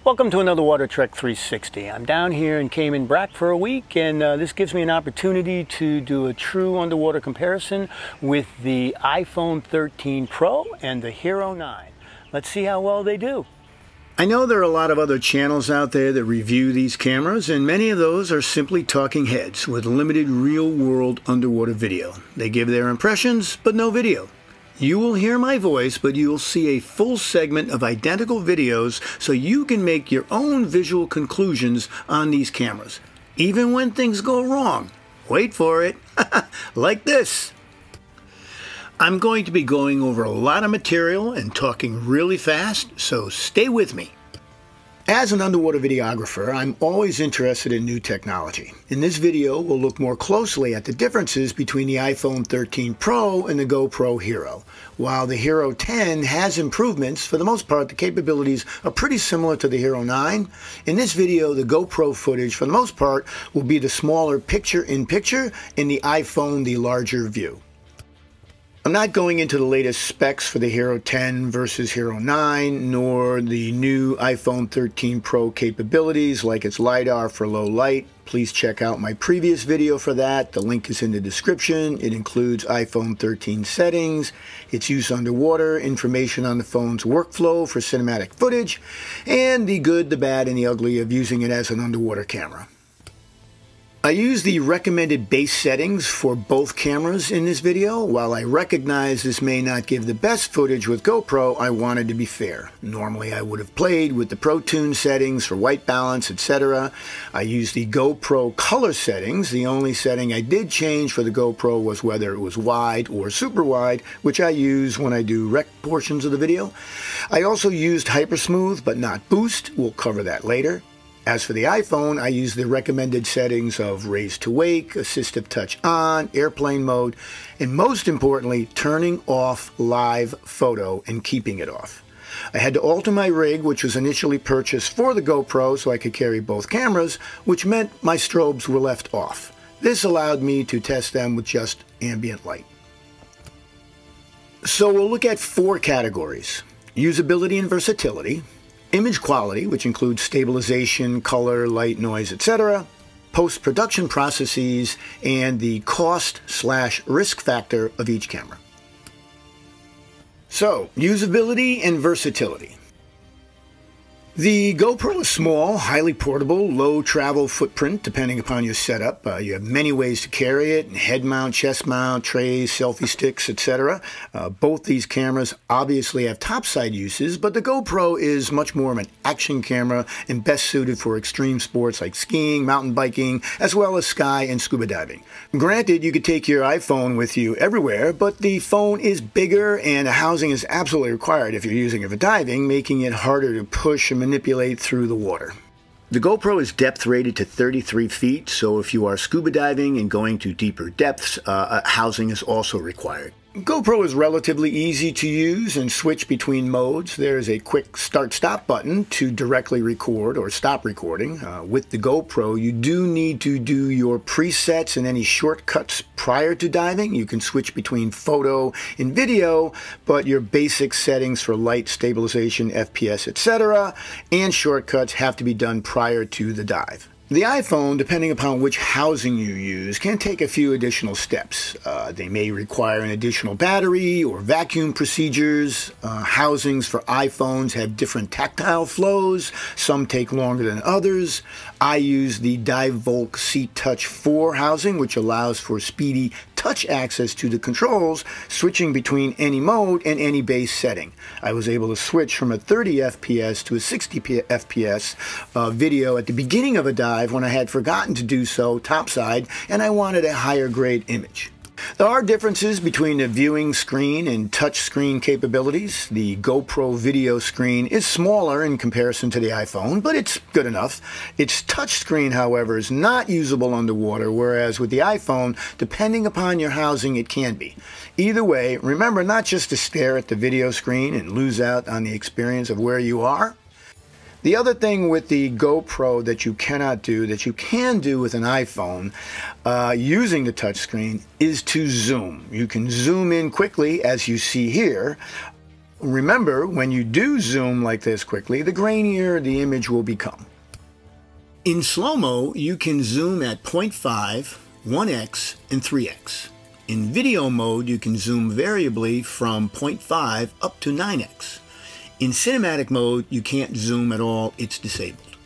Welcome to another Watertrek 360. I'm down here in Cayman Brac for a week, and this gives me an opportunity to do a true underwater comparison with the iPhone 13 Pro and the Hero 9. Let's see how well they do. I know there are a lot of other channels out there that review these cameras, and many of those are simply talking heads with limited real-world underwater video. They give their impressions, but no video. You will hear my voice, but you will see a full segment of identical videos so you can make your own visual conclusions on these cameras, even when things go wrong. Wait for it. Like this. I'm going to be going over a lot of material and talking really fast, so stay with me. As an underwater videographer, I'm always interested in new technology. In this video, we'll look more closely at the differences between the iPhone 13 Pro and the GoPro Hero. While the Hero 10 has improvements, for the most part, the capabilities are pretty similar to the Hero 9. In this video, the GoPro footage, for the most part, will be the smaller picture-in-picture, and the iPhone the larger view. I'm not going into the latest specs for the Hero 10 versus Hero 9, nor the new iPhone 13 Pro capabilities like its LiDAR for low light. Please check out my previous video for that. The link is in the description. It includes iPhone 13 settings, its use underwater, information on the phone's workflow for cinematic footage, and the good, the bad, and the ugly of using it as an underwater camera. I use the recommended base settings for both cameras in this video. While I recognize this may not give the best footage with GoPro, I wanted to be fair. Normally I would have played with the Pro Tune settings for white balance, etc. I used the GoPro color settings. The only setting I did change for the GoPro was whether it was wide or super wide, which I use when I do rec portions of the video. I also used Hypersmooth, but not Boost. We'll cover that later. As for the iPhone, I use the recommended settings of Raise to Wake, Assistive Touch On, Airplane Mode, and most importantly, turning off live photo and keeping it off. I had to alter my rig, which was initially purchased for the GoPro so I could carry both cameras, which meant my strobes were left off. This allowed me to test them with just ambient light. So we'll look at 4 categories: usability and versatility, image quality, which includes stabilization, color, light, noise, etc., post-production processes, and the cost/risk factor of each camera. So, usability and versatility. The GoPro is small, highly portable, low travel footprint depending upon your setup. You have many ways to carry it: head mount, chest mount, trays, selfie sticks, etc. Both these cameras obviously have topside uses, but the GoPro is much more of an action camera and best suited for extreme sports like skiing, mountain biking, as well as sky and scuba diving. Granted, you could take your iPhone with you everywhere, but the phone is bigger and a housing is absolutely required if you're using it for diving, making it harder to push and manipulate through the water. The GoPro is depth rated to 33 feet, so if you are scuba diving and going to deeper depths, housing is also required. GoPro is relatively easy to use and switch between modes. There's a quick start-stop button to directly record or stop recording. With the GoPro, you do need to do your presets and any shortcuts prior to diving. You can switch between photo and video, but your basic settings for light, stabilization, FPS, etc., and shortcuts have to be done prior to the dive. The iPhone, depending upon which housing you use, can take a few additional steps. They may require an additional battery or vacuum procedures. Housings for iPhones have different tactile flows. Some take longer than others. I use the DiveVolk Seat Touch 4 housing, which allows for speedy touch access to the controls, switching between any mode and any base setting. I was able to switch from a 30 FPS to a 60 FPS video at the beginning of a dive when I had forgotten to do so topside and I wanted a higher grade image. There are differences between the viewing screen and touch screen capabilities. The GoPro video screen is smaller in comparison to the iPhone, but it's good enough. Its touch screen, however, is not usable underwater, whereas with the iPhone, depending upon your housing, it can be. Either way, remember not just to stare at the video screen and lose out on the experience of where you are. The other thing with the GoPro that you cannot do, that you can do with an iPhone using the touchscreen, is to zoom. You can zoom in quickly, as you see here, Remember, when you do zoom like this quickly, the grainier the image will become. In slow-mo, you can zoom at 0.5, 1x, and 3x. In video mode, you can zoom variably from 0.5 up to 9x. In cinematic mode, you can't zoom at all, it's disabled.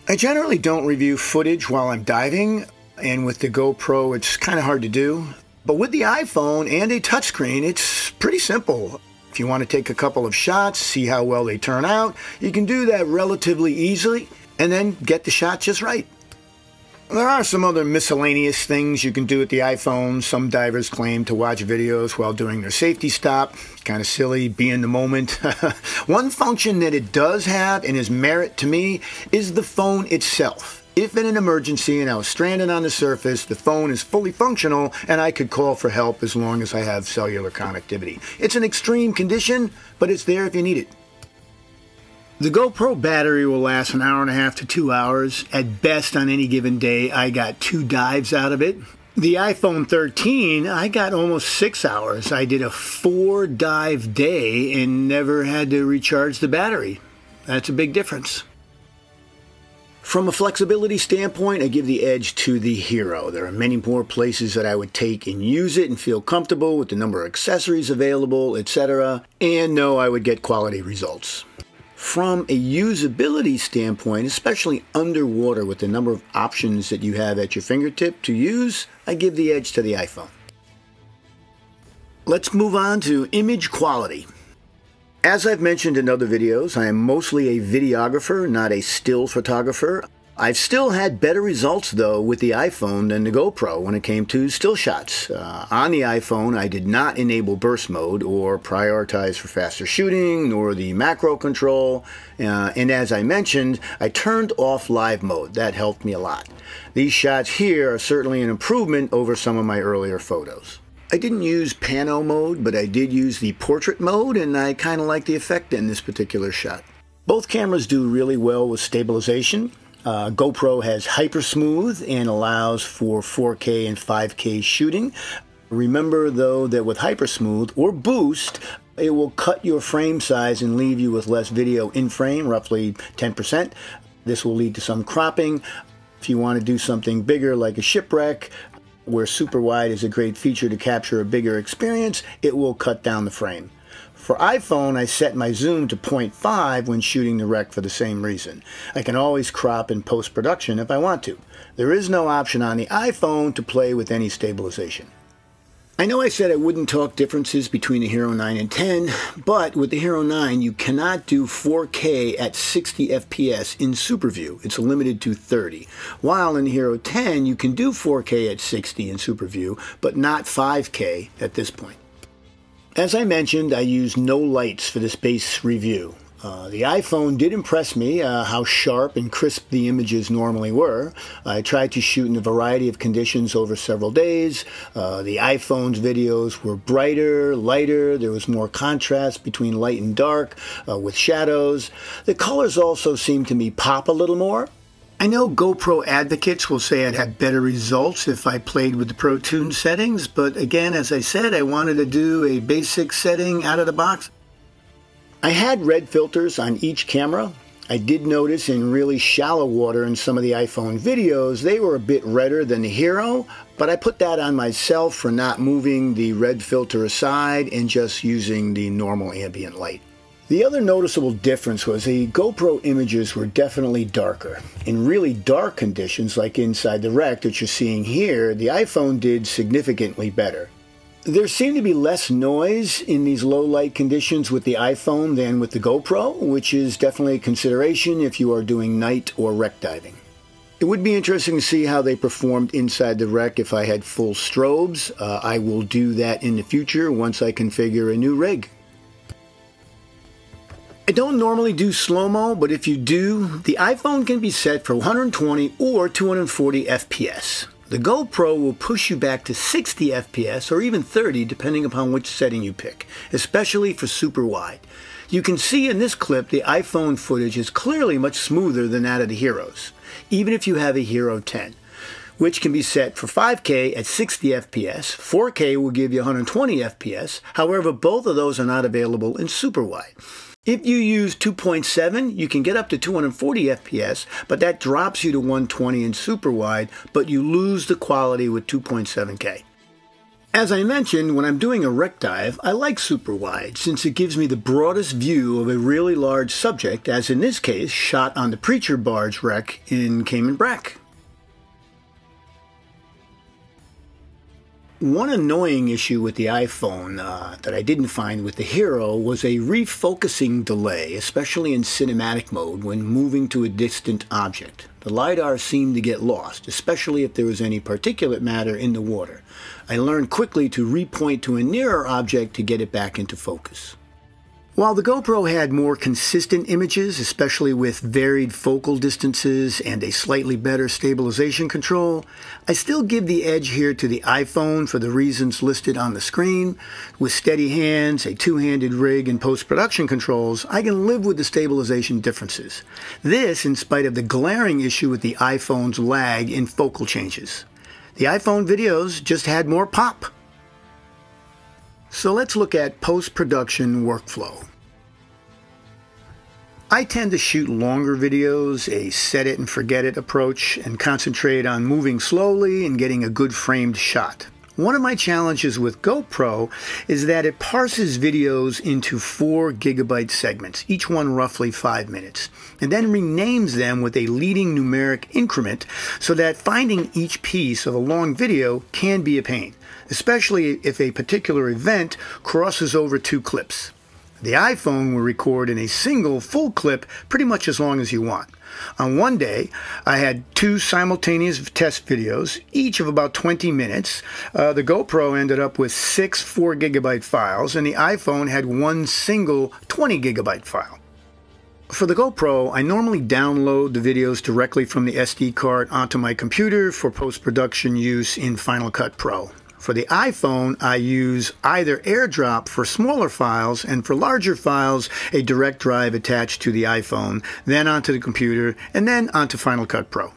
I generally don't review footage while I'm diving, and with the GoPro it's kind of hard to do. But with the iPhone and a touchscreen, it's pretty simple. If you want to take a couple of shots, see how well they turn out, you can do that relatively easily and then get the shot just right. There are some other miscellaneous things you can do with the iPhone. Some divers claim to watch videos while doing their safety stop. Kind of silly, be in the moment. One function that it does have and is merit to me is the phone itself. If in an emergency and I was stranded on the surface, the phone is fully functional and I could call for help as long as I have cellular connectivity. It's an extreme condition, but it's there if you need it. The GoPro battery will last an hour and a half to 2 hours. At best on any given day, I got 2 dives out of it. The iPhone 13, I got almost 6 hours. I did a 4-dive day and never had to recharge the battery. That's a big difference. From a flexibility standpoint, I give the edge to the Hero. There are many more places that I would take and use it and feel comfortable with the number of accessories available, etc. And know I would get quality results. From a usability standpoint, especially underwater with the number of options that you have at your fingertip to use, I give the edge to the iPhone. Let's move on to image quality. As I've mentioned in other videos, I am mostly a videographer, not a still photographer. I've still had better results, though, with the iPhone than the GoPro when it came to still shots. On the iPhone, I did not enable burst mode or prioritize for faster shooting, nor the macro control. And as I mentioned, I turned off live mode. That helped me a lot. These shots here are certainly an improvement over some of my earlier photos. I didn't use pano mode, but I did use the portrait mode, and I kind of like the effect in this particular shot. Both cameras do really well with stabilization. GoPro has hyper smooth and allows for 4K and 5K shooting. Remember though that with hyper smooth or boost, it will cut your frame size and leave you with less video in frame, roughly 10%. This will lead to some cropping. If you want to do something bigger like a shipwreck, where super wide is a great feature to capture a bigger experience, it will cut down the frame. For iPhone, I set my zoom to 0.5 when shooting the wreck for the same reason. I can always crop in post-production if I want to. There is no option on the iPhone to play with any stabilization. I know I said I wouldn't talk differences between the Hero 9 and 10, but with the Hero 9 you cannot do 4K at 60 FPS in Super View. It's limited to 30. While in the Hero 10 you can do 4K at 60 in Super View, but not 5K at this point. As I mentioned, I used no lights for this base review. The iPhone did impress me how sharp and crisp the images normally were. I tried to shoot in a variety of conditions over several days. The iPhone's videos were brighter, lighter. There was more contrast between light and dark with shadows. The colors also seemed to me pop a little more. I know GoPro advocates will say I'd have better results if I played with the Pro Tune settings, but again, as I said, I wanted to do a basic setting out of the box. I had red filters on each camera. I did notice in really shallow water in some of the iPhone videos, they were a bit redder than the Hero, but I put that on myself for not moving the red filter aside and just using the normal ambient light. The other noticeable difference was the GoPro images were definitely darker. In really dark conditions, like inside the wreck that you're seeing here, the iPhone did significantly better. There seemed to be less noise in these low light conditions with the iPhone than with the GoPro, which is definitely a consideration if you are doing night or wreck diving. It would be interesting to see how they performed inside the wreck if I had full strobes. I will do that in the future once I configure a new rig. I don't normally do slow-mo, but if you do, the iPhone can be set for 120 or 240 FPS. The GoPro will push you back to 60 FPS or even 30 depending upon which setting you pick, especially for super wide. You can see in this clip the iPhone footage is clearly much smoother than that of the Heroes, even if you have a Hero 10. which can be set for 5K at 60 FPS. 4K will give you 120 FPS. However, both of those are not available in super wide. If you use 2.7, you can get up to 240 FPS, but that drops you to 120 in super wide, but you lose the quality with 2.7K. As I mentioned, when I'm doing a wreck dive, I like super wide since it gives me the broadest view of a really large subject, as in this case, shot on the Preacher barge wreck in Cayman Brac. One annoying issue with the iPhone that I didn't find with the Hero was a refocusing delay, especially in cinematic mode when moving to a distant object. The LiDAR seemed to get lost, especially if there was any particulate matter in the water. I learned quickly to repoint to a nearer object to get it back into focus. While the GoPro had more consistent images, especially with varied focal distances and a slightly better stabilization control, I still give the edge here to the iPhone for the reasons listed on the screen. With steady hands, a two-handed rig, and post-production controls, I can live with the stabilization differences. This in spite of the glaring issue with the iPhone's lag in focal changes. The iPhone videos just had more pop. So let's look at post-production workflow. I tend to shoot longer videos, a set it and forget it approach, and concentrate on moving slowly and getting a good framed shot. One of my challenges with GoPro is that it parses videos into 4 GB segments, each one roughly 5 minutes, and then renames them with a leading numeric increment so that finding each piece of a long video can be a pain, especially if a particular event crosses over 2 clips. The iPhone will record in a single full clip pretty much as long as you want. On one day, I had 2 simultaneous test videos, each of about 20 minutes. The GoPro ended up with 6 4 GB files, and the iPhone had one single 20 GB file. For the GoPro, I normally download the videos directly from the SD card onto my computer for post-production use in Final Cut Pro. For the iPhone, I use either AirDrop for smaller files, and for larger files, a direct drive attached to the iPhone, then onto the computer, and then onto Final Cut Pro.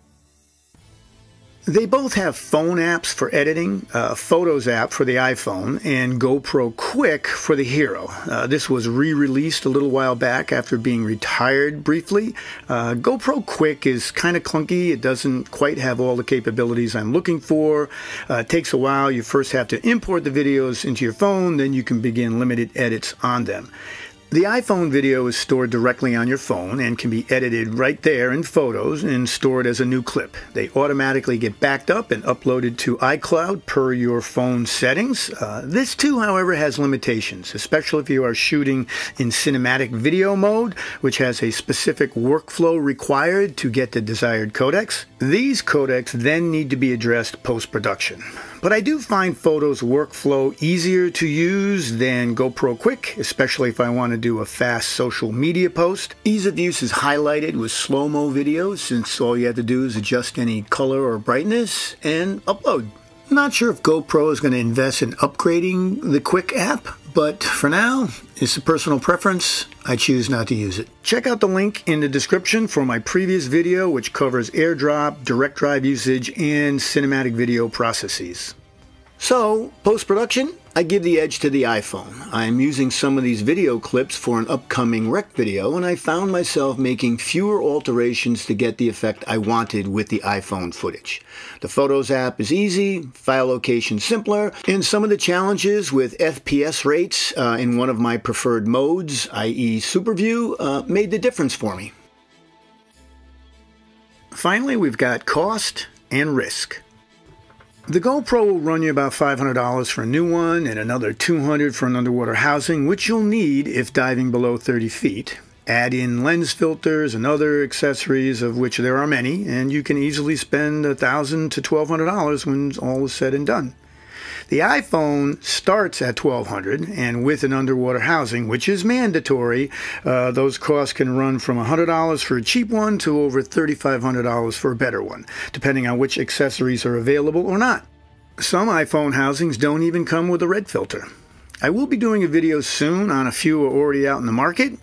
They both have phone apps for editing, Photos app for the iPhone, and GoPro Quick for the Hero. This was re-released a little while back after being retired briefly. GoPro Quick is kind of clunky. It doesn't quite have all the capabilities I'm looking for. It takes a while. You first have to import the videos into your phone, then you can begin limited edits on them. The iPhone video is stored directly on your phone and can be edited right there in Photos and stored as a new clip. They automatically get backed up and uploaded to iCloud per your phone settings. This too, however, has limitations, especially if you are shooting in cinematic video mode, which has a specific workflow required to get the desired codecs. These codecs then need to be addressed post-production. But I do find Photos workflow easier to use than GoPro Quick, especially if I want to do a fast social media post. Ease of use is highlighted with slow-mo videos, since all you have to do is adjust any color or brightness and upload. Not sure if GoPro is going to invest in upgrading the Quick app, but for now, it's a personal preference. I choose not to use it. Check out the link in the description for my previous video, which covers AirDrop, direct drive usage, and cinematic video processes. So, post-production, I give the edge to the iPhone. I'm using some of these video clips for an upcoming rec video, and I found myself making fewer alterations to get the effect I wanted with the iPhone footage. The Photos app is easy, file location simpler, and some of the challenges with FPS rates in one of my preferred modes, i.e. Super View, made the difference for me. Finally, we've got cost and risk. The GoPro will run you about $500 for a new one and another $200 for an underwater housing, which you'll need if diving below 30 feet. Add in lens filters and other accessories, of which there are many, and you can easily spend $1,000 to $1,200 when all is said and done. The iPhone starts at $1,200, and with an underwater housing, which is mandatory, those costs can run from $100 for a cheap one to over $3,500 for a better one, depending on which accessories are available or not. Some iPhone housings don't even come with a red filter. I will be doing a video soon on a few already out in the market,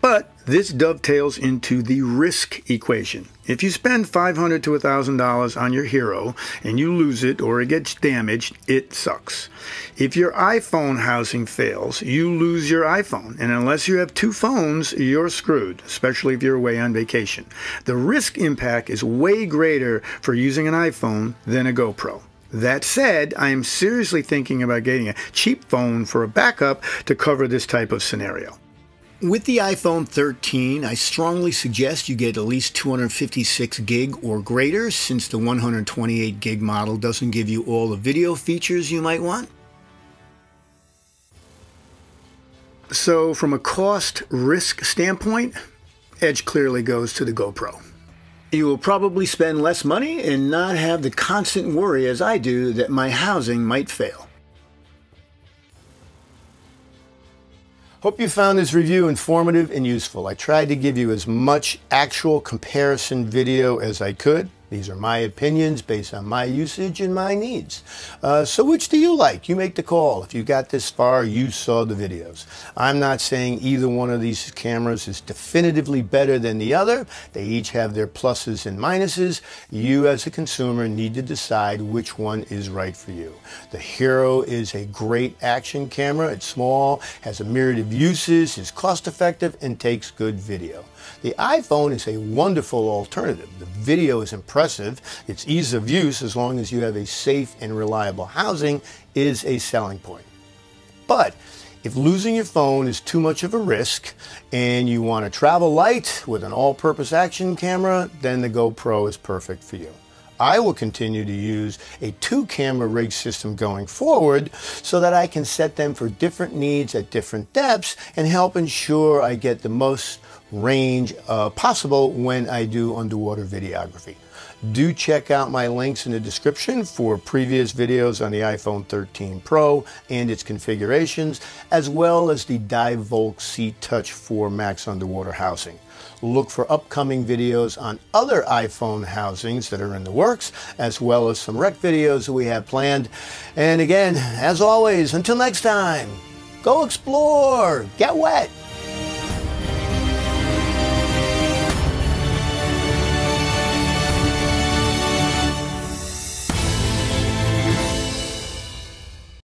But this dovetails into the risk equation. If you spend $500 to $1,000 on your Hero and you lose it or it gets damaged, it sucks. If your iPhone housing fails, you lose your iPhone. And unless you have two phones, you're screwed, especially if you're away on vacation. The risk impact is way greater for using an iPhone than a GoPro. That said, I am seriously thinking about getting a cheap phone for a backup to cover this type of scenario. With the iPhone 13, I strongly suggest you get at least 256 gig or greater, since the 128 gig model doesn't give you all the video features you might want. So from a cost-risk standpoint, edge clearly goes to the GoPro. You will probably spend less money and not have the constant worry, as I do, that my housing might fail. Hope you found this review informative and useful. I tried to give you as much actual comparison video as I could. These are my opinions based on my usage and my needs. So which do you like? You make the call. If you got this far, you saw the videos. I'm not saying either one of these cameras is definitively better than the other. They each have their pluses and minuses. You as a consumer need to decide which one is right for you. The Hero is a great action camera. It's small, has a myriad of uses, is cost effective, and takes good video. The iPhone is a wonderful alternative. The video is impressive. Its ease of use, as long as you have a safe and reliable housing, is a selling point. But if losing your phone is too much of a risk and you want to travel light with an all-purpose action camera, then the GoPro is perfect for you. I will continue to use a 2-camera rig system going forward so that I can set them for different needs at different depths and help ensure I get the most range possible when I do underwater videography. Do check out my links in the description for previous videos on the iPhone 13 Pro and its configurations, as well as the Dive-Volk C-Touch 4 Max underwater housing. Look for upcoming videos on other iPhone housings that are in the works, as well as some rec videos that we have planned. And again, as always, until next time, go explore, get wet.